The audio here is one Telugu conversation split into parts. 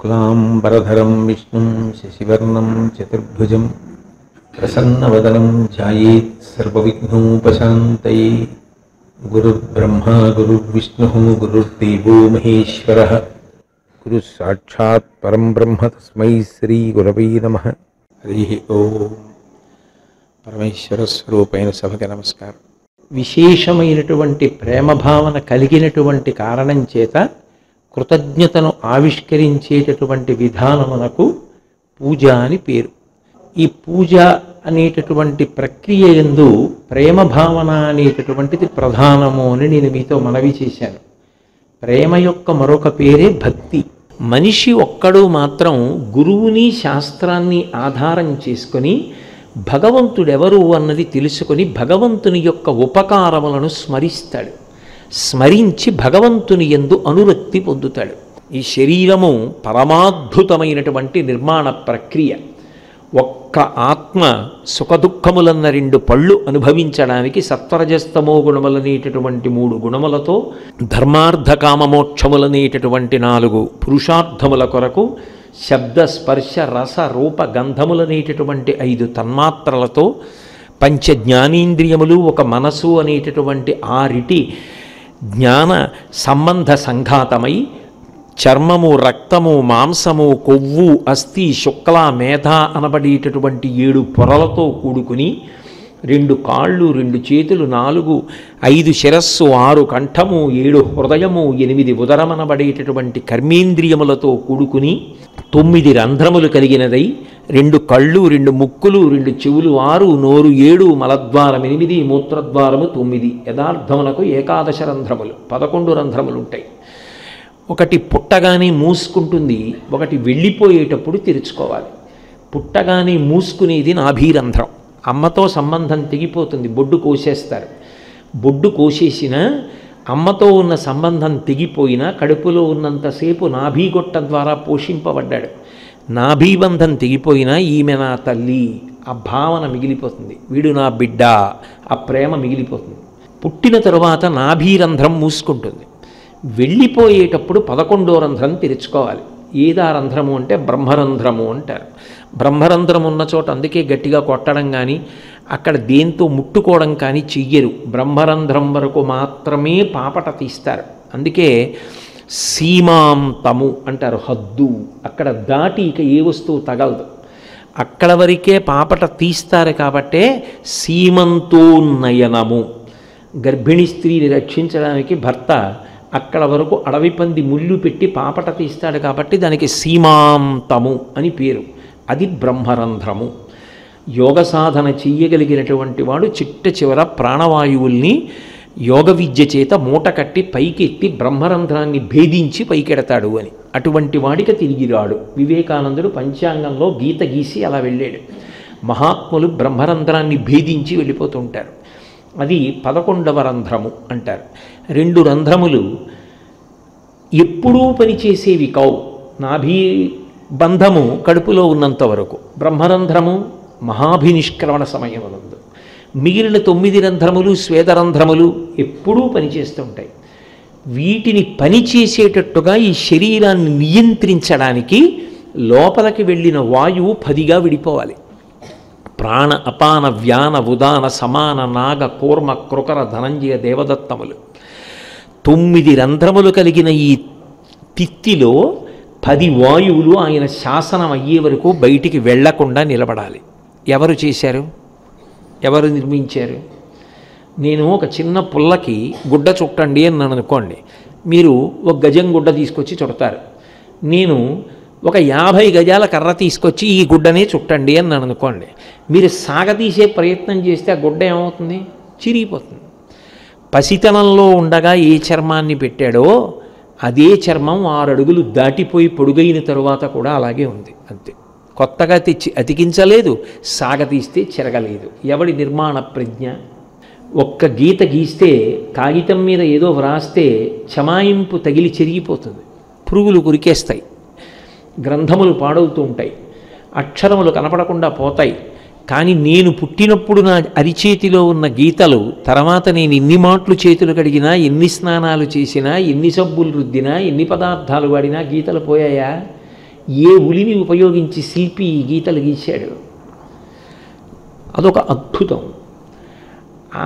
శుక్లాంబరధరం విష్ణుం శశివర్ణం చతుర్భుజం ప్రసన్నవదనం ధ్యాయేత్ సర్వవిఘ్నోపశాంతయే. గురుర్బ్రహ్మా గురుర్విష్ణుః గురుర్దేవో మహేశ్వరః గురుః సాక్షాత్ పరం బ్రహ్మ తస్మై శ్రీ గురవై నమః. హరి ఓం. పరమేశ్వర స్వరూపైన సభకి నమస్కారం. విశేషమైనటువంటి ప్రేమ భావన కలిగినటువంటి కారణం చేత కృతజ్ఞతను ఆవిష్కరించేటటువంటి విధానమునకు పూజ అని పేరు. ఈ పూజ అనేటటువంటి ప్రక్రియ యందు ప్రేమ భావన అనేటటువంటిది ప్రధానము అని నేను మీతో మనవి చేశాను. ప్రేమ యొక్క మరొక పేరే భక్తి. మనిషి ఒక్కడు మాత్రం గురువుని శాస్త్రాన్ని ఆధారం చేసుకొని భగవంతుడెవరు అన్నది తెలుసుకొని భగవంతుని యొక్క ఉపకారములను స్మరిస్తాడు. స్మరించి భగవంతుని యందు అనురక్తి పొందుతాడు. ఈ శరీరము పరమాద్భుతమైనటువంటి నిర్మాణ ప్రక్రియ. ఒక్క ఆత్మ సుఖదుఖములన్న రెండు పళ్ళు అనుభవించడానికి సత్వరజస్తమో గుణములనేటటువంటి 3 గుణములతో ధర్మార్థ కామమోక్షములనేటటువంటి 4 పురుషార్థముల కొరకు శబ్ద స్పర్శ రస రూప గంధములనేటటువంటి 5 తన్మాత్రలతో పంచ జ్ఞానేంద్రియములు ఒక మనసు అనేటటువంటి 6 జ్ఞాన సంబంధ సంఘాతమై చర్మము రక్తము మాంసము కొవ్వు అస్థి శుక్ల మేధ అనబడేటటువంటి 7 పొరలతో కూడుకుని 2 కాళ్ళు 2 చేతులు 4 5 శిరస్సు 6 కంఠము 7 హృదయము 8 ఉదరమనబడేటటువంటి కర్మేంద్రియములతో కూడుకుని 9 రంధ్రములు కలిగినదై 2 కళ్ళు 2 ముక్కులు 2 చెవులు 6 నోరు 7 మలద్వారం 8 మూత్రద్వారము 9 యథార్థమునకు 11 రంధ్రములు 11 రంధ్రములు ఉంటాయి. ఒకటి పుట్టగానే మూసుకుంటుంది, ఒకటి వెళ్ళిపోయేటప్పుడు తెరుచుకోవాలి. పుట్టగానే మూసుకునేది నాభీరంధ్రం. అమ్మతో సంబంధం తెగిపోతుంది, బొడ్డు కోసేస్తారు. బొడ్డు కోసేసిన అమ్మతో ఉన్న సంబంధం తెగిపోయినా కడుపులో ఉన్నంతసేపు నాభీగొట్ట ద్వారా పోషింపబడ్డాడు. నాభీబంధం తెగిపోయినా ఈమె నా తల్లి ఆ భావన మిగిలిపోతుంది. వీడు నా బిడ్డ ఆ ప్రేమ మిగిలిపోతుంది. పుట్టిన తరువాత నాభీరంధ్రం మూసుకుంటుంది. వెళ్ళిపోయేటప్పుడు 11వ రంధ్రం తెరుచుకోవాలి. ఏదా రంధ్రము అంటే బ్రహ్మరంధ్రము అంటారు. బ్రహ్మరంధ్రం ఉన్న చోట అందుకే గట్టిగా కొట్టడం కానీ అక్కడ దేంతో ముట్టుకోవడం కానీ చెయ్యరు. బ్రహ్మరంధ్రం వరకు మాత్రమే పాపట తీస్తారు. అందుకే సీమాంతము అంటారు, హద్దు. అక్కడ దాటి ఇక ఏ వస్తువు తగలదు. అక్కడ వరకే పాపట తీస్తారు కాబట్టే సీమంతోన్నయనము. గర్భిణీ స్త్రీని రక్షించడానికి భర్త అక్కడ వరకు అడవి పంది ముళ్ళు పెట్టి పాపట తీస్తాడు కాబట్టి దానికి సీమాంతము అని పేరు. అది బ్రహ్మరంధ్రము. యోగ సాధన చెయ్యగలిగినటువంటి వాడు చిట్ట చివర ప్రాణవాయువుల్ని యోగ విద్య చేత మూట కట్టి పైకెత్తి బ్రహ్మరంధ్రాన్ని భేదించి పైకెడతాడు అని. అటువంటి వాడికి తిరిగి రాడు. వివేకానందుడు పంచాంగంలో గీత గీసి అలా వెళ్ళాడు. మహాత్ములు బ్రహ్మరంధ్రాన్ని భేదించి వెళ్ళిపోతుంటారు. అది 11వ రంధ్రము అంటారు. 2 రంధ్రములు ఎప్పుడూ పనిచేసేవి కావు. నాభీ బంధము కడుపులో ఉన్నంత వరకు, బ్రహ్మరంధ్రము మహాభినిష్క్రమణ సమయమునందు. మిగిలిన 9 రంధ్రములు స్వేదరంధ్రములు ఎప్పుడూ పనిచేస్తుంటాయి. వీటిని పనిచేసేటట్టుగా ఈ శరీరాన్ని నియంత్రించడానికి లోపలికి వెళ్ళిన వాయువు 10గా విడిపోవాలి. ప్రాణ అపాన వ్యాన ఉదాన సమాన నాగ కూర్మ కృకర ధనంజయ దేవదత్తములు 9 రంధ్రములు కలిగిన ఈ తిత్తిలో 10 వాయువులు ఆయన శాసనం అయ్యే వరకు బయటికి వెళ్లకుండా నిలబడాలి. ఎవరు చేశారు? ఎవరు నిర్మించారు? నేను ఒక చిన్న పుల్లకి గుడ్డ చుట్టండి అని అనుకోండి. మీరు ఒక గజం గుడ్డ తీసుకొచ్చి చుడతారు. నేను ఒక 50 గజాల కర్ర తీసుకొచ్చి ఈ గుడ్డనే చుట్టండి అని అనుకోండి. మీరు సాగతీసే ప్రయత్నం చేస్తే ఆ గుడ్డ ఏమవుతుంది? చిరిగిపోతుంది. పసితనంలో ఉండగా ఏ చర్మాన్ని పెట్టాడో అదే చర్మం 6 అడుగులు దాటిపోయి పొడుగైన తరువాత కూడా అలాగే ఉంది. అంతే. కొత్తగా తెచ్చి అతికించలేదు, సాగతీస్తే చెరగలేదు. ఎవడి నిర్మాణ ప్రజ్ఞ? ఒక్క గీత గీస్తే కాగితం మీద ఏదో వ్రాస్తే చమాయింపు తగిలి చెరిగిపోతుంది. పురుగులు కురికేస్తాయి, గ్రంథములు పాడవుతూ ఉంటాయి, అక్షరములు కనపడకుండా పోతాయి. కానీ నేను పుట్టినప్పుడు నా అరిచేతిలో ఉన్న గీతలు తర్వాత నేను ఎన్ని మాటలు చేతులు కడిగినా, ఎన్ని స్నానాలు చేసినా, ఎన్ని సబ్బులు రుద్దినా, ఎన్ని పదార్థాలు వాడినా గీతలు పోయాయా? ఏ ఉలిని ఉపయోగించి శిల్పి ఈ గీతలు గీశాడు? అదొక అద్భుతం.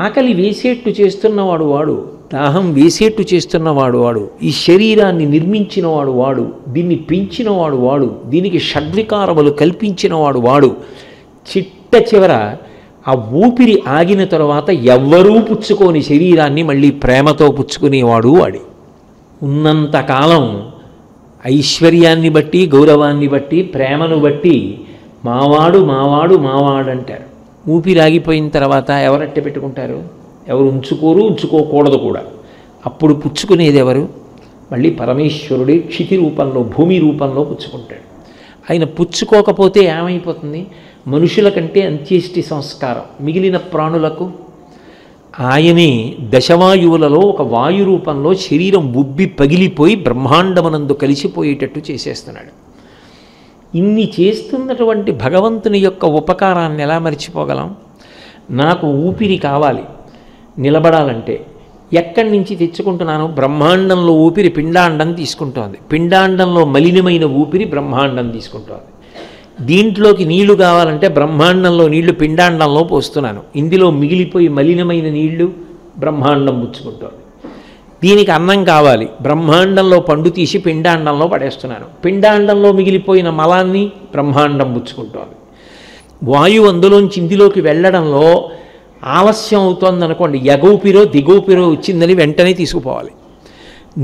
ఆకలి వేసేట్టు చేస్తున్నవాడు వాడు, దాహం వేసేట్టు చేస్తున్నవాడు వాడు, ఈ శరీరాన్ని నిర్మించినవాడు వాడు, దీన్ని పెంచినవాడు వాడు, దీనికి షడ్వికారములు కల్పించినవాడు వాడు. చిట్ట చివర ఆ ఊపిరి ఆగిన తరువాత ఎవ్వరూ పుచ్చుకోని శరీరాన్ని మళ్ళీ ప్రేమతో పుచ్చుకునేవాడు వాడి. ఉన్నంతకాలం ఐశ్వర్యాన్ని బట్టి, గౌరవాన్ని బట్టి, ప్రేమను బట్టి మావాడు మావాడు మావాడు అంటారు. ఊపిరి ఆగిపోయిన తర్వాత ఎవరట్టే పెట్టుకుంటారు? ఎవరు ఉంచుకోరు, ఉంచుకోకూడదు కూడా. అప్పుడు పుచ్చుకునేది ఎవరు? మళ్ళీ పరమేశ్వరుడే క్షితి రూపంలో, భూమి రూపంలో పుచ్చుకుంటాడు. ఆయన పుచ్చుకోకపోతే ఏమైపోతుంది? మనుషుల కంటే అంత్యేష్టి సంస్కారం. మిగిలిన ప్రాణులకు ఆయనే దశవాయువులలో ఒక వాయు రూపంలో శరీరం ఉబ్బి పగిలిపోయి బ్రహ్మాండమనందు కలిసిపోయేటట్టు చేసేస్తున్నాడు. ఇన్ని చేస్తున్నటువంటి భగవంతుని యొక్క ఉపకారాన్ని ఎలా మర్చిపోగలం? నాకు ఊపిరి కావాలి నిలబడాలంటే, ఎక్కడి నుంచి తెచ్చుకుంటున్నాను? బ్రహ్మాండంలో ఊపిరి పిండాండం తీసుకుంటోంది, పిండాండంలో మలినమైన ఊపిరి బ్రహ్మాండం తీసుకుంటోంది. దీంట్లోకి నీళ్లు కావాలంటే బ్రహ్మాండంలో నీళ్లు పిండాండంలో పోస్తున్నాను, ఇందులో మిగిలిపోయి మలినమైన నీళ్లు బ్రహ్మాండం పుచ్చుకుంటోంది. దీనికి అన్నం కావాలి, బ్రహ్మాండంలో పండు తీసి పిండాండంలో పడేస్తున్నాను, పిండాండంలో మిగిలిపోయిన మలాన్ని బ్రహ్మాండం పుచ్చుకుంటోంది. వాయువు అందులోంచి ఇందులోకి వెళ్ళడంలో ఆలస్యం అవుతోందనుకోండి, ఎగౌపిరో దిగౌపిరో వచ్చిందని వెంటనే తీసుకుపోవాలి.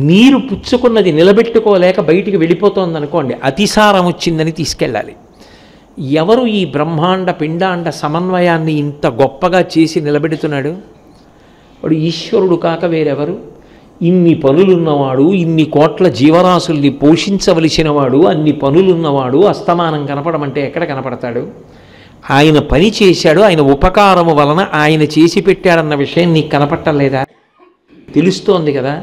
నీరు పుచ్చుకున్నది నిలబెట్టుకోలేక బయటికి వెళ్ళిపోతోందనుకోండి, అతిసారం వచ్చిందని తీసుకెళ్ళాలి. ఎవరు ఈ బ్రహ్మాండ పిండాండ సమన్వయాన్ని ఇంత గొప్పగా చేసి నిలబెడుతున్నాడు? వాడు ఈశ్వరుడు కాక వేరెవరు? ఇన్ని పనులున్నవాడు, ఇన్ని కోట్ల జీవరాశుల్ని పోషించవలసిన వాడు, అన్ని పనులున్నవాడు అస్తమానం కనపడమంటే ఎక్కడ కనపడతాడు? ఆయన పని చేశాడు, ఆయన ఉపకారము వలన ఆయన చేసి పెట్టాడన్న విషయం నీకు కనపట్టలేదా? తెలుస్తోంది కదా.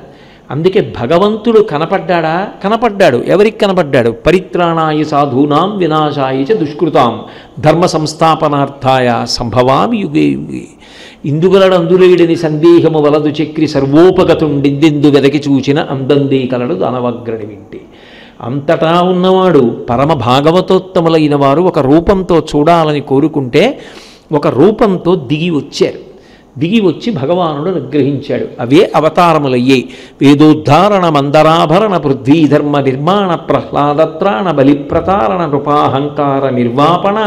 అందుకే భగవంతుడు కనపడ్డాడా? కనపడ్డాడు. ఎవరికి కనపడ్డాడు? పరిత్రాణాయ సాధూనాం వినాశాయ చ దుష్కృతాం ధర్మ సంస్థాపనార్థాయ సంభవామి యుగే యుగే. ఇందుగలడు అందులేడని సందేహము వలదు చక్రి సర్వోపగతుండెందెందు వెదకి చూచిన అందందే కలడు దానవగ్రణి వింటే. అంతటా ఉన్నవాడు పరమ భాగవతోత్తములైన వారు ఒక రూపంతో చూడాలని కోరుకుంటే ఒక రూపంతో దిగి వచ్చారు. దిగి వచ్చి భగవానుడు అనుగ్రహించాడు. అవే అవతారములయ్యాయి. వేదోద్ధారణ మందరాభరణ పృథ్వీధర్మ నిర్మాణ ప్రహ్లాదత్రాణ బలిప్రతారణ నృపాహంకార నిర్వాపణ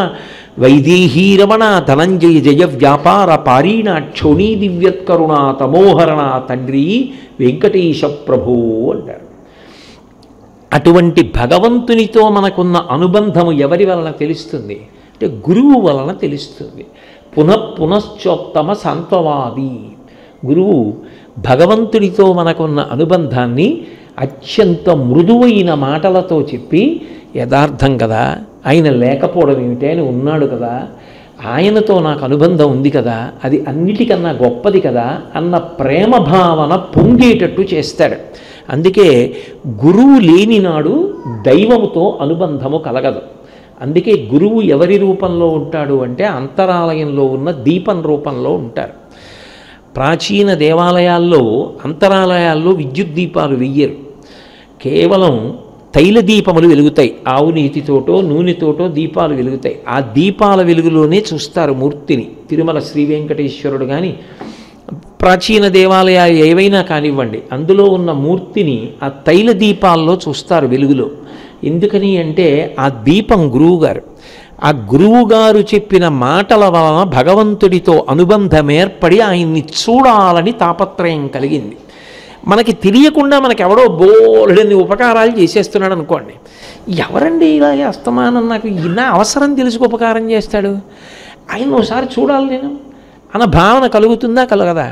వైదేహీరమణ ధనంజయ జయ వ్యాపార పారీణ క్షోణీ దివ్యత్కరుణ తమోహరణ తండ్రి వెంకటేశ ప్రభో అంటారు. అటువంటి భగవంతునితో మనకున్న అనుబంధము ఎవరి వలన తెలుస్తుంది అంటే గురువు వలన తెలుస్తుంది. పునఃపునశ్చోత్తమ సాంత్వవాది. గురువు భగవంతుడితో మనకున్న అనుబంధాన్ని అత్యంత మృదువైన మాటలతో చెప్పి, యథార్థం కదా, ఆయన లేకపోవడం ఏమిటి, ఆయన ఉన్నాడు కదా, ఆయనతో నాకు అనుబంధం ఉంది కదా, అది అన్నిటికన్నా గొప్పది కదా అన్న ప్రేమ భావన పొంగేటట్టు చేస్తాడు. అందుకే గురువు లేని నాడు దైవముతో అనుబంధము కలగదు. అందుకే గురువు ఎవరి రూపంలో ఉంటాడు అంటే అంతరాలయంలో ఉన్న దీపం రూపంలో ఉంటారు. ప్రాచీన దేవాలయాల్లో అంతరాలయాల్లో విద్యుత్ దీపాలు వెయ్యరు, కేవలం తైల దీపములు వెలుగుతాయి. ఆవు నీతితోటో నూనెతోటో దీపాలు వెలుగుతాయి. ఆ దీపాల వెలుగులోనే చూస్తారు మూర్తిని. తిరుమల శ్రీ వెంకటేశ్వరుడు కానీ ప్రాచీన దేవాలయాలు ఏవైనా కానివ్వండి, అందులో ఉన్న మూర్తిని ఆ తైల దీపాల్లో చూస్తారు వెలుగులో. ఎందుకని అంటే ఆ దీపం గురువుగారు. ఆ గురువుగారు చెప్పిన మాటల వలన భగవంతుడితో అనుబంధం ఏర్పడి ఆయన్ని చూడాలని తాపత్రయం కలిగింది. మనకి తెలియకుండా మనకి ఎవడో బోలెడన్ని ఉపకారాలు చేసేస్తున్నాడు అనుకోండి, ఎవరండి ఇలాగే అస్తమానం నాకు నా అవసరం తెలుసుకు ఉపకారం చేస్తాడు, ఆయన ఒకసారి చూడాలి నేను అన్న భావన కలుగుతుందా? కలగదా?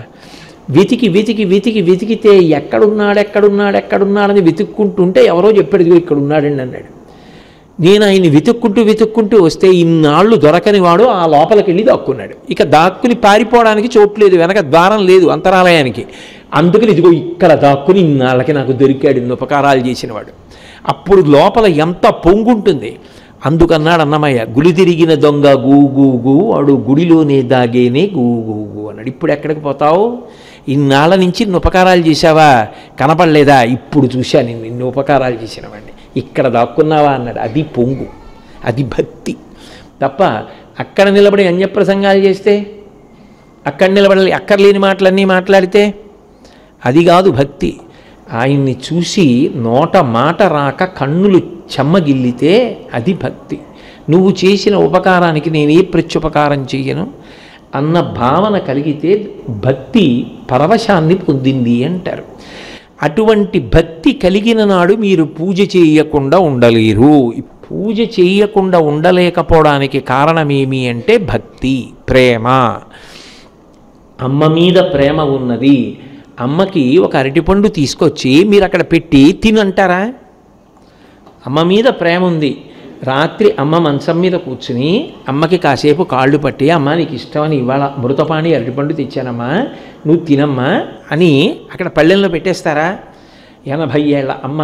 వెతికి వెతికి వెతికి వెతికితే ఎక్కడున్నాడని వెతుక్కుంటుంటే ఎవరో చెప్పాడు, ఇదిగో ఇక్కడ ఉన్నాడండి అన్నాడు. నేను ఆయన్ని వెతుక్కుంటూ వస్తే ఇన్నాళ్ళు దొరకని వాడు ఆ లోపలికి వెళ్ళి దాక్కున్నాడు. ఇక దాక్కుని పారిపోవడానికి చోట్లేదు, వెనక ద్వారం లేదు అంతరాలయానికి. అందుకని ఇదిగో ఇక్కడ దాక్కుని ఇన్నాళ్ళకి నాకు దొరికాడు ఇన్ని ఉపకారాలు చేసినవాడు. అప్పుడు లోపల ఎంత పొంగుంటుంది. అందుకన్నాడు అన్నమయ్య, గుడి తిరిగిన దొంగ గూ గూ గూ వాడు గుడిలోనే దాగేనే గూ గూ గూ అన్నాడు. ఇప్పుడు ఎక్కడికి పోతావు? ఇన్నాళ్ళ నుంచి ఇన్ని ఉపకారాలు చేశావా? కనపడలేదా? ఇప్పుడు చూశాను ఇన్ని ఉపకారాలు చేసినవాడిని. ఇక్కడ దాక్కున్నావా అన్నాడు. అది పొంగు, అది భక్తి తప్ప అక్కడ నిలబడి అన్యప్రసంగాలు చేస్తే, అక్కడ నిలబడాలి అక్కర్లేని మాటలన్నీ మాట్లాడితే అది కాదు భక్తి. ఆయన్ని చూసి నోట మాట రాక కన్నులు చెమ్మగిల్లితే అది భక్తి. నువ్వు చేసిన ఉపకారానికి నేనే ప్రత్యుపకారం చెయ్యను అన్న భావన కలిగితే భక్తి పరవశాన్ని పొందింది అంటారు. అటువంటి భక్తి కలిగిన నాడు మీరు పూజ చేయకుండా ఉండలేరు. పూజ చేయకుండా ఉండలేకపోవడానికి కారణమేమి అంటే భక్తి, ప్రేమ. అమ్మ మీద ప్రేమ ఉన్నది. అమ్మకి ఒక అరటిపండు తీసుకొచ్చి మీరు అక్కడ పెట్టి తినంటారా? అమ్మ మీద ప్రేమ ఉంది. రాత్రి అమ్మ మంచం మీద కూర్చుని అమ్మకి కాసేపు కాళ్ళు పట్టి, అమ్మ నీకు ఇష్టమని ఇవాళ మృతపాణి అరటిపండు తెచ్చానమ్మా, నువ్వు తినమ్మా అని అక్కడ పళ్ళెంలో పెట్టేస్తారా? 80 ఏళ్ల అమ్మ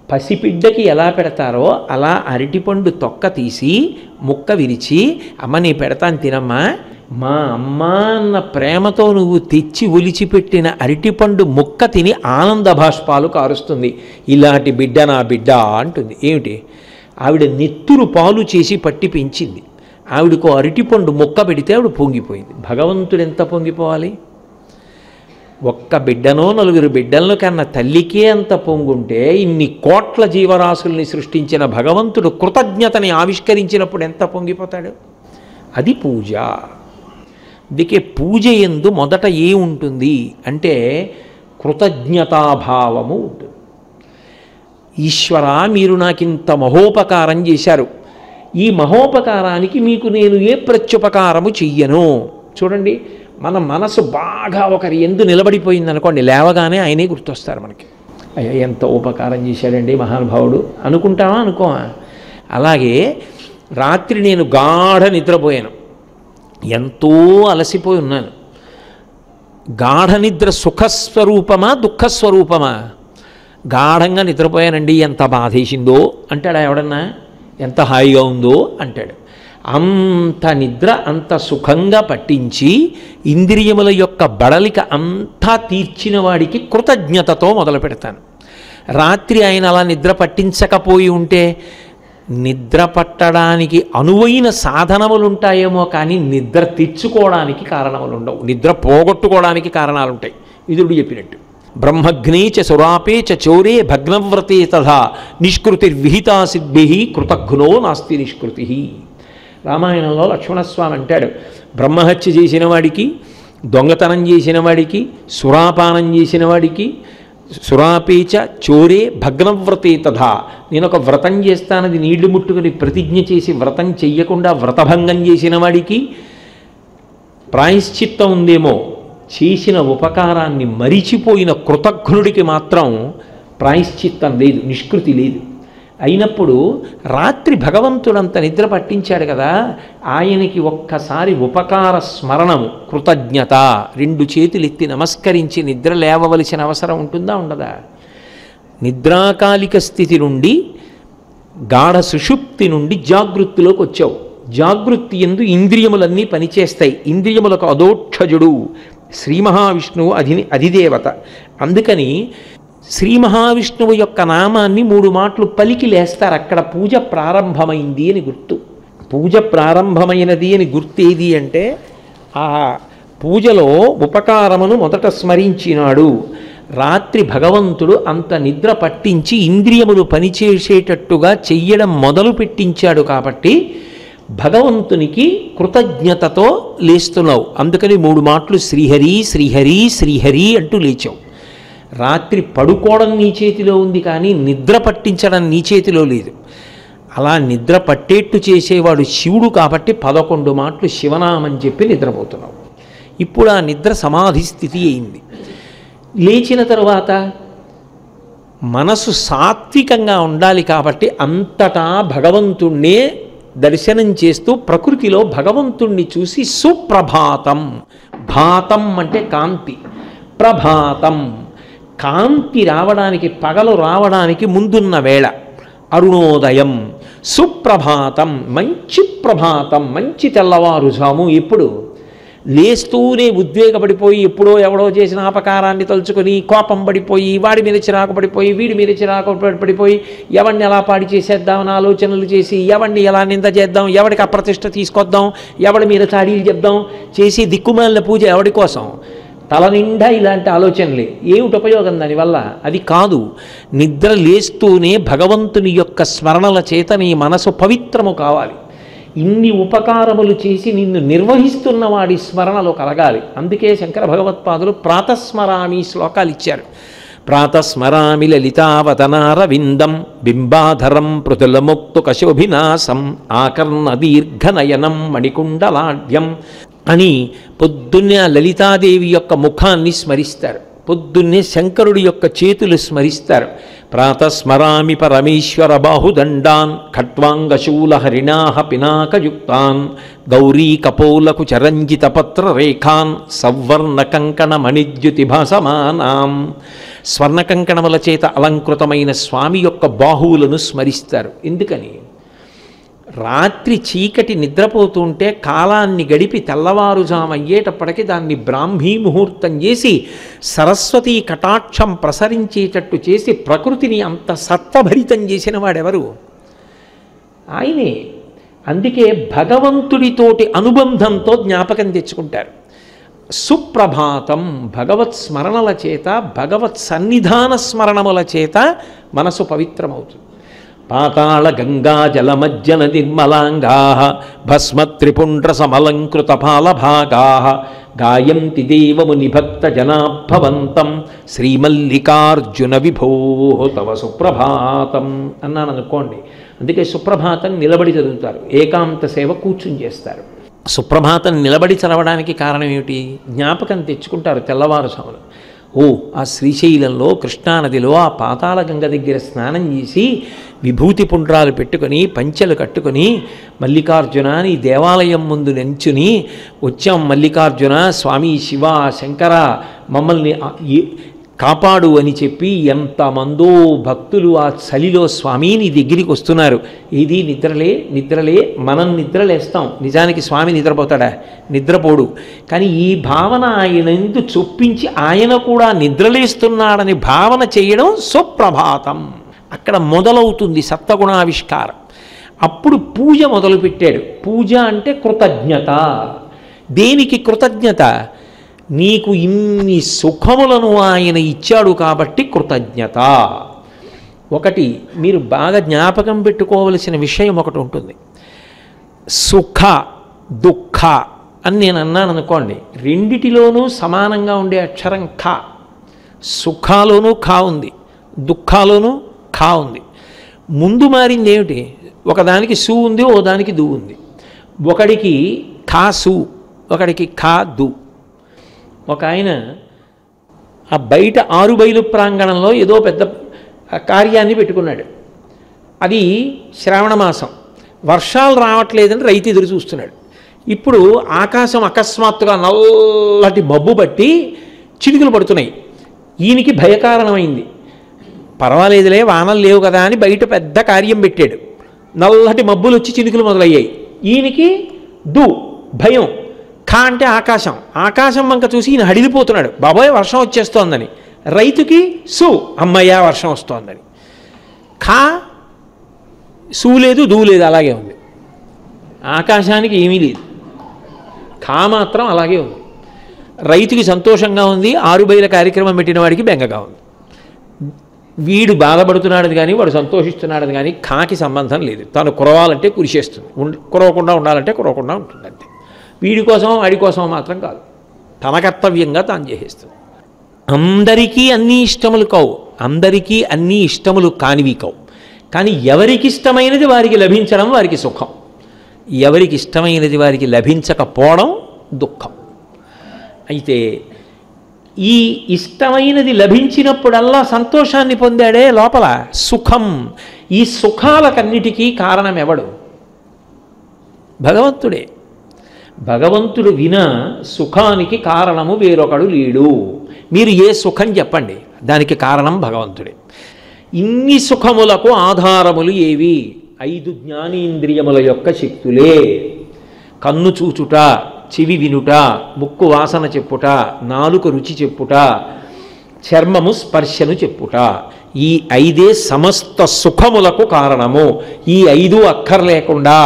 పసిబిడ్డకి ఎలా పెడతారో అలా అరటిపండు తొక్క తీసి ముక్క విరిచి, అమ్మ నీ పెడతాను తినమ్మా, మా అమ్మ అన్న ప్రేమతో నువ్వు తెచ్చి ఒలిచిపెట్టిన అరటిపండు ముక్క తిని ఆనంద భాష్పాలు కారుస్తుంది. ఇలాంటి బిడ్డ నా బిడ్డ అంటుంది. ఏమిటి? ఆవిడ నెత్తురు పాలు చేసి పట్టి పెంచింది. ఆవిడకు అరటిపండు ముక్క పెడితే ఆవిడ పొంగిపోయింది. భగవంతుడు ఎంత పొంగిపోవాలి? ఒక్క బిడ్డనో 4 బిడ్డలను కన్న తల్లికే అంత పొంగుంటే ఇన్ని కోట్ల జీవరాశుల్ని సృష్టించిన భగవంతుడు కృతజ్ఞతని ఆవిష్కరించినప్పుడు ఎంత పొంగిపోతాడు? అది పూజ. అందుకే పూజ యందు మొదట ఏముంటుంది అంటే కృతజ్ఞతాభావము ఉంటుంది. ఈశ్వర, మీరు నాకింత మహోపకారం చేశారు, ఈ మహోపకారానికి మీకు నేను ఏ ప్రత్యుపకారము చెయ్యను. చూడండి, మన మనసు బాగా ఒకరి ఎందు నిలబడిపోయిందనుకోండి, లేవగానే ఆయనే గుర్తొస్తారు మనకి. అయ్యా ఎంత ఉపకారం చేశాడండి మహానుభావుడు అనుకుంటామా అనుకోమా? అలాగే రాత్రి నేను గాఢ నిద్రపోయాను, ఎంతో అలసిపోయి ఉన్నాను. గాఢ నిద్ర సుఖస్వరూపమా దుఃఖస్వరూపమా? గాఢంగా నిద్రపోయానండి, ఎంత బాధేసిందో అంటాడా ఎవడన్నా? ఎంత హాయిగా ఉందో అంటాడు. అంత నిద్ర అంత సుఖంగా పట్టించి ఇంద్రియముల యొక్క బడలిక అంతా తీర్చిన వాడికి కృతజ్ఞతతో మొదలు పెడతాను. రాత్రి ఆయన అలా నిద్ర పట్టించకపోయి ఉంటే నిద్ర పట్టడానికి అనువైన సాధనములు ఉంటాయేమో కానీ నిద్ర తెచ్చుకోవడానికి కారణములు ఉండవు, నిద్ర పోగొట్టుకోవడానికి కారణాలు ఉంటాయి. విదురుడు చెప్పినట్టు బ్రహ్మగ్నే చ సురాపే చ చౌరే భగ్నవ్రతే తథా నిష్కృతిర్విహితా సిద్భి కృతఘ్నో నాస్తి నిష్కృతి. రామాయణంలో లక్ష్మణస్వామి అంటాడు, బ్రహ్మహత్య చేసిన వాడికి, దొంగతనం చేసిన వాడికి, సురాపానం చేసిన వాడికి, సురాపేచ చోరే భగ్నవ్రతే తథా, నేను ఒక వ్రతం చేస్తానది నీళ్లు ముట్టుకుని ప్రతిజ్ఞ చేసి వ్రతం చెయ్యకుండా వ్రతభంగం చేసిన వాడికి ప్రాయశ్చిత్తం ఉందేమో, చేసిన ఉపకారాన్ని మరిచిపోయిన కృతఘ్నుడికి మాత్రం ప్రాయశ్చిత్తం లేదు, నిష్కృతి లేదు. అయినప్పుడు రాత్రి భగవంతుడంత నిద్ర పట్టించాడు కదా, ఆయనకి ఒక్కసారి ఉపకార స్మరణము, కృతజ్ఞత, 2 చేతులు ఎత్తి నమస్కరించి నిద్ర లేవవలసిన అవసరం ఉంటుందా ఉండదా? నిద్రాకాలిక స్థితి నుండి గాఢ సుషుప్తి నుండి జాగృతిలోకి వచ్చావు. జాగృతి యందు ఇంద్రియములన్నీ పనిచేస్తాయి. ఇంద్రియములకు అదోక్షజుడు శ్రీ మహావిష్ణువు అధిదేవత. అందుకని శ్రీ మహావిష్ణువు యొక్క నామాన్ని 3 మాటలు పలికి లేస్తారు. అక్కడ పూజ ప్రారంభమైంది అని గుర్తు. పూజ ప్రారంభమైనది అని గుర్తు ఏది అంటే ఆ పూజలో ఉపకారమును మొదట స్మరించినాడు. రాత్రి భగవంతుడు అంత నిద్ర పట్టించి ఇంద్రియములు పనిచేసేటట్టుగా చెయ్యడం మొదలు పెట్టించాడు కాబట్టి భగవంతునికి కృతజ్ఞతతో లేస్తున్నావు. అందుకని 3 మాటలు శ్రీహరి శ్రీహరి శ్రీహరి అంటూ లేచావు. రాత్రి పడుకోవడం నీ చేతిలో ఉంది కానీ నిద్ర పట్టించడం నీ చేతిలో లేదు. అలా నిద్ర పట్టేట్టు చేసేవాడు శివుడు కాబట్టి 11 మాటలు శివనామం చెప్పి నిద్రపోతున్నావు. ఇప్పుడు ఆ నిద్ర సమాధి స్థితి అయింది. లేచిన తరువాత మనసు సాత్వికంగా ఉండాలి కాబట్టి అంతటా భగవంతుణ్ణే దర్శనం చేస్తూ ప్రకృతిలో భగవంతుణ్ణి చూసి సుప్రభాతం, భాతం అంటే కాంతి, ప్రభాతం కాంతి రావడానికి, పగలు రావడానికి ముందున్న వేళ అరుణోదయం, సుప్రభాతం మంచి ప్రభాతం, మంచి తెల్లవారుజాము. ఎప్పుడు లేస్తూనే ఉద్వేగపడిపోయి ఎప్పుడో ఎవడో చేసిన అపకారాన్ని తలుచుకొని కోపం పడిపోయి వాడి మీద చిరాకు పడిపోయి వీడి మీద చిరాకు పడిపోయి ఎవడిని ఎలా పాడి చేసేద్దామని ఆలోచనలు చేసి ఎవడిని ఎలా నింద చేద్దాం, ఎవడికి అప్రతిష్ట తీసుకొద్దాం, ఎవడి మీద చాడీలు చెప్దాం చేసి దిక్కుమాలిన పూజ ఎవడి కోసం? తల నిండా ఇలాంటి ఆలోచనలే. ఏమిటి ఉపయోగం దానివల్ల? అది కాదు. నిద్ర లేస్తూనే భగవంతుని యొక్క స్మరణల చేత నీ మనసు పవిత్రము కావాలి. ఇన్ని ఉపకారములు చేసి నిన్ను నిర్వహిస్తున్న వాడి స్మరణలో కలగాలి. అందుకే శంకర భగవత్పాదులు ప్రాతస్మరామి శ్లోకాలు ఇచ్చారు. ప్రాతస్మరామి లలితావతనారవిందం బింబాధరం పృథులముక్తు కశోభినాశం ఆకర్ణ దీర్ఘనయనం మణికుండలాఢ్యం అని పొద్దున్నే లలితాదేవి యొక్క ముఖాన్ని స్మరిస్తారు. పొద్దున్నే శంకరుడి యొక్క చేతులు స్మరిస్తారు. ప్రాతస్మరామి పరమేశ్వర బాహుదండాన్ ఖట్వాంగశూల హరిణాహ పినాకయుక్తాన్ గౌరీ కపోలకు చరంజిత పత్రరేఖాన్ సవర్ణ కంకణ మణిద్యుతి భాసమానాం. స్వర్ణకంకణముల చేత అలంకృతమైన స్వామి యొక్క బాహువులను స్మరిస్తారు. ఎందుకని? రాత్రి చీకటి నిద్రపోతుంటే కాలాన్ని గడిపి తెల్లవారుజామయ్యేటప్పటికీ దాన్ని బ్రాహ్మీ ముహూర్తం చేసి సరస్వతీ కటాక్షం ప్రసరించేటట్టు చేసి ప్రకృతిని అంత సత్వభరితం చేసిన వాడెవరు? ఆయనే. అందుకే భగవంతుడితోటి అనుబంధంతో జ్ఞాపకం తెచ్చుకుంటారు. సుప్రభాతం భగవత్ స్మరణల చేత, భగవత్ సన్నిధాన స్మరణముల చేత మనసు పవిత్రమవుతుంది. పాతాళ గంగా జలమజ్జన నిర్మలాంగా భస్మత్రిపుండ్ర సమలంకృత పాలభాగా గాయంతి దేవముని భక్త జనాభవంతం శ్రీమల్లికార్జున విభో తవ సుప్రభాతం అన్నాను అనుకోండి. అందుకే సుప్రభాతం నిలబడి చదువుతారు, ఏకాంత సేవ కూర్చుని చేస్తారు. సుప్రభాతం నిలబడి చదవడానికి కారణం ఏమిటి? జ్ఞాపకం తెచ్చుకుంటారు తెల్లవారుజామున. ఆ శ్రీశైలంలో కృష్ణానదిలో ఆ పాతాళ గంగ దగ్గర స్నానం చేసి విభూతి పుండ్రాలు పెట్టుకొని పంచెలు కట్టుకొని మల్లికార్జున అని దేవాలయం ముందు నించుని వచ్చాం. మల్లికార్జున స్వామి శివ శంకర మమ్మల్ని కాపాడు అని చెప్పి ఎంతమందో భక్తులు ఆ చలిలో స్వామి నీ దగ్గరికి వస్తున్నారు. ఇది నిద్రలే మనం నిద్రలేస్తాం. నిజానికి స్వామి నిద్రపోతాడా? నిద్రపోడు. కానీ ఈ భావన ఆయన ఎందు చొప్పించి ఆయన కూడా నిద్రలేస్తున్నాడని భావన చేయడం సుప్రభాతం. అక్కడ మొదలవుతుంది సప్తగుణావిష్కారం. అప్పుడు పూజ మొదలుపెట్టాడు. పూజ అంటే కృతజ్ఞత. దేనికి కృతజ్ఞత? నీకు ఇన్ని సుఖములను ఆయన ఇచ్చాడు కాబట్టి కృతజ్ఞత. ఒకటి మీరు బాగా జ్ఞాపకం పెట్టుకోవలసిన విషయం ఒకటి ఉంటుంది. సుఖ దుఃఖ అని నేను అన్నాను అనుకోండి, రెండిటిలోనూ సమానంగా ఉండే అక్షరం ఖ. సుఖాలోనూ ఖా ఉంది, దుఃఖాలోనూ ఖా ఉంది. ముందు మారింది ఏమిటి? ఒకదానికి సు ఉంది, ఓ దానికి దు ఉంది. ఒకడికి ఖా సు, ఒకడికి ఖా దు. ఒక ఆయన ఆ బయట ఆరుబయలు ప్రాంగణంలో ఏదో పెద్ద కార్యాన్ని పెట్టుకున్నాడు. అది శ్రావణ మాసం, వర్షాలు రావట్లేదని రైతు ఎదురు చూస్తున్నాడు. ఇప్పుడు ఆకాశం అకస్మాత్తుగా నల్లటి మబ్బు పట్టి చినుకులు పడుతున్నాయి. ఈయనకి భయకారణమైంది. పర్వాలేదులే వానలు లేవు కదా అని బయట పెద్ద కార్యం పెట్టాడు. నల్లటి మబ్బులు వచ్చి చినుకులు మొదలయ్యాయి. ఈయనకి భయం. ఖా అంటే ఆకాశం. ఆకాశం వంక చూసి ఈయన హడిలిపోతున్నాడు, బాబోయ్ వర్షం వచ్చేస్తోందని. రైతుకి సు, అమ్మయ్య వర్షం వస్తోందని. ఖా సు లేదు, దూ లేదు, అలాగే ఉంది. ఆకాశానికి ఏమీ లేదు, ఖా మాత్రం అలాగే ఉంది. రైతుకి సంతోషంగా ఉంది, ఆరుబయల కార్యక్రమం పెట్టిన వాడికి బెంగగా ఉంది. వీడు బాధపడుతున్నాడని కానీ వాడు సంతోషిస్తున్నాడని కానీ ఖాకి సంబంధం లేదు. తను కురవాలంటే కురిసేస్తుంది, కురవకుండా ఉండాలంటే కురవకుండా ఉంటుంది అంతే. వీడి కోసం వాడి కోసం మాత్రం కాదు, తన కర్తవ్యంగా తాను చేసేస్తుంది. అందరికీ అన్నీ ఇష్టములు కావు, అందరికీ అన్నీ ఇష్టములు కానివి కావు. కానీ ఎవరికి ఇష్టమైనది వారికి లభించడం వారికి సుఖం, ఎవరికి ఇష్టమైనది వారికి లభించకపోవడం దుఃఖం. అయితే ఈ ఇష్టమైనది లభించినప్పుడల్లా సంతోషాన్ని పొందాడే లోపల సుఖం. ఈ సుఖాలకన్నిటికీ కారణం ఎవడు? భగవంతుడే. భగవంతుడు వినా సుఖానికి కారణము వేరొకడు లేడు. మీరు ఏ సుఖం చెప్పండి, దానికి కారణం భగవంతుడే. ఇన్ని సుఖములకు ఆధారములు ఏవి? 5 జ్ఞానేంద్రియముల యొక్క శక్తులే. కన్ను చూచుట, చెవి వినుట, ముక్కు వాసన చెప్పుట, నాలుక రుచి చెప్పుట, చర్మము స్పర్శను చెప్పుట, ఈ 5 సమస్త సుఖములకు కారణము. ఈ 5 అక్కర్లేకుండా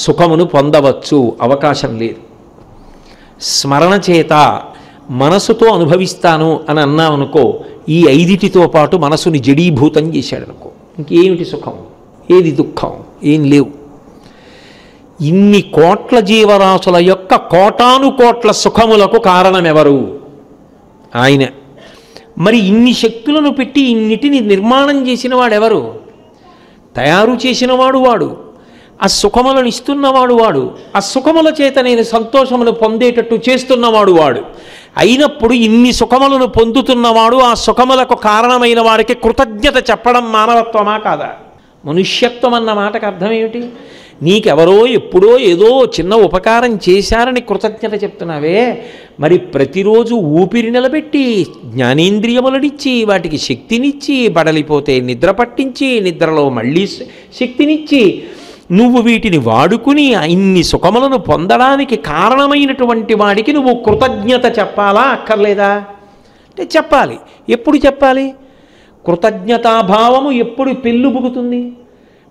సుఖమును పొందవచ్చు, అవకాశం లేదు. స్మరణ చేత మనసుతో అనుభవిస్తాను అని అన్నామనుకో, ఈ 5టితో పాటు మనసుని జడీభూతం చేశాడు అనుకో, ఇంకేమిటి సుఖం, ఏది దుఃఖం, ఏం లేవు. ఇన్ని కోట్ల జీవరాశుల యొక్క కోటానుకోట్ల సుఖములకు కారణమెవరు? ఆయన. మరి ఇన్ని శక్తులను పెట్టి ఇన్నిటిని నిర్మాణం చేసిన వాడెవరు? తయారు చేసినవాడు వాడు, ఆ సుఖములను ఇస్తున్నవాడు వాడు, ఆ సుఖముల చేత నేను సంతోషమును పొందేటట్టు చేస్తున్నవాడు వాడు. అయినప్పుడు ఇన్ని సుఖములను పొందుతున్నవాడు, ఆ సుఖములకు కారణమైన వాడికి కృతజ్ఞత చెప్పడం మానవత్వమా కాదా? మనుష్యత్వం అన్న మాటకు అర్థం ఏమిటి? నీకెవరో ఎప్పుడో ఏదో చిన్న ఉపకారం చేశారని కృతజ్ఞత చెప్తున్నావే, మరి ప్రతిరోజు ఊపిరి నిలబెట్టి జ్ఞానేంద్రియములనిచ్చి వాటికి శక్తినిచ్చి, బడలిపోతే నిద్ర పట్టించి నిద్రలో మళ్ళీ శక్తినిచ్చి నువ్వు వీటిని వాడుకుని ఇన్ని సుఖములను పొందడానికి కారణమైనటువంటి వాడికి నువ్వు కృతజ్ఞత చెప్పాలా అక్కర్లేదా? అంటే చెప్పాలి. ఎప్పుడు చెప్పాలి? కృతజ్ఞతాభావము ఎప్పుడు పెళ్ళుబుకుతుంది?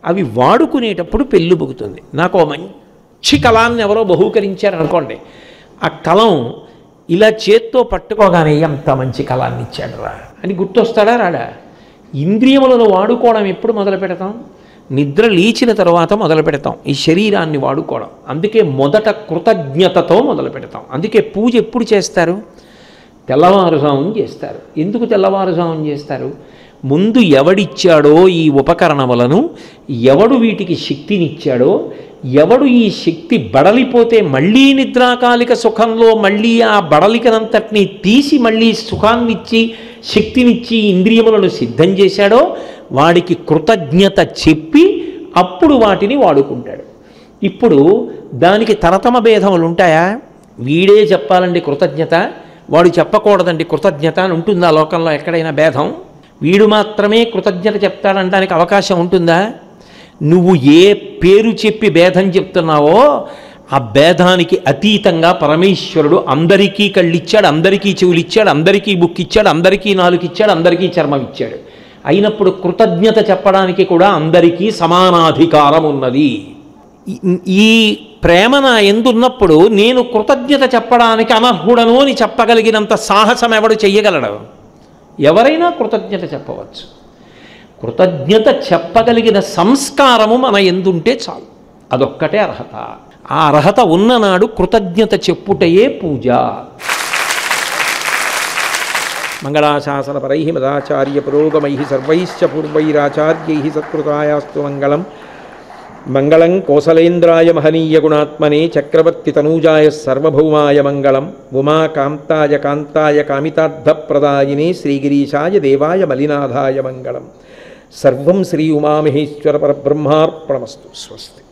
అవి వాడుకునేటప్పుడు పెళ్ళుబుకుతుంది. నాకు ఓ మంచి కలాన్ని ఎవరో బహూకరించారనుకోండి, ఆ కలం ఇలా చేత్తో పట్టుకోగానే ఎంత మంచి కలాన్ని ఇచ్చాడు రా అని గుర్తొస్తాడా రాడా? ఇంద్రియములను వాడుకోవడం ఎప్పుడు మొదలు పెడతాం? నిద్ర లేచిన తర్వాత మొదలు పెడతాం ఈ శరీరాన్ని వాడుకోవడం. అందుకే మొదట కృతజ్ఞతతో మొదలు పెడతాం. అందుకే పూజ ఎప్పుడు చేస్తారు? తెల్లవారుజామున చేస్తారు. ఎందుకు తెల్లవారుజామున చేస్తారు? ముందు ఎవడిచ్చాడో ఈ ఉపకరణములను, ఎవడు వీటికి శక్తినిచ్చాడో, ఎవడు ఈ శక్తి బడలిపోతే మళ్ళీ నిద్రాకాలిక సుఖంలో మళ్ళీ ఆ బడలికనంతటినీ తీసి మళ్ళీ సుఖాన్నిచ్చి శక్తినిచ్చి ఇంద్రియములను సిద్ధం చేశాడో వాడికి కృతజ్ఞత చెప్పి అప్పుడు వాటిని వాడుకుంటాడు. ఇప్పుడు దానికి తరతమ భేదములు ఉంటాయా? వీడే చెప్పాలండి కృతజ్ఞత, వాడు చెప్పకూడదండి కృతజ్ఞత అని ఉంటుందా లోకంలో ఎక్కడైనా భేదం? వీడు మాత్రమే కృతజ్ఞత చెప్తాడనడానికి అవకాశం ఉంటుందా? నువ్వు ఏ పేరు చెప్పి భేదం చెప్తున్నావో ఆ భేదానికి అతీతంగా పరమేశ్వరుడు అందరికీ కళ్ళిచ్చాడు, అందరికీ చెవులిచ్చాడు, అందరికీ బుక్కిచ్చాడు, అందరికీ నాలుకిచ్చాడు, అందరికీ చర్మం ఇచ్చాడు. అయినప్పుడు కృతజ్ఞత చెప్పడానికి కూడా అందరికీ సమానాధికారం ఉన్నది. ఈ ప్రేమ నా ఎందున్నప్పుడు నేను కృతజ్ఞత చెప్పడానికి అనర్హుడను అని చెప్పగలిగినంత సాహసం ఎవడు చెయ్యగలడు? ఎవరైనా కృతజ్ఞత చెప్పవచ్చు. కృతజ్ఞత చెప్పగలిగిన సంస్కారము మన ఎందుంటే చాలు, అదొక్కటే అర్హత. ఆ అర్హత ఉన్ననాడు కృతజ్ఞత చెప్పుటయే పూజ. మంగళాశాసనపరై మదాచార్య పురోగమై సర్వైశ్చ పూర్వైరాచార్యై సత్కృతాయాస్తు మంగళం. మంగళం కోసలేంద్రాయ మహనీయ గుణాత్మనే చక్రవర్తి తనూజాయ సర్వభౌమాయ మంగళం. ఉమాకాంతాయ కాంతాయ కామితార్థప్రదాయినే శ్రీగిరీశాయ దేవాయ మలినాథాయ మంగళం. సర్వం శ్రీ ఉమామహేశ్వర పరబ్రహ్మార్పణమస్తు. స్వస్తి.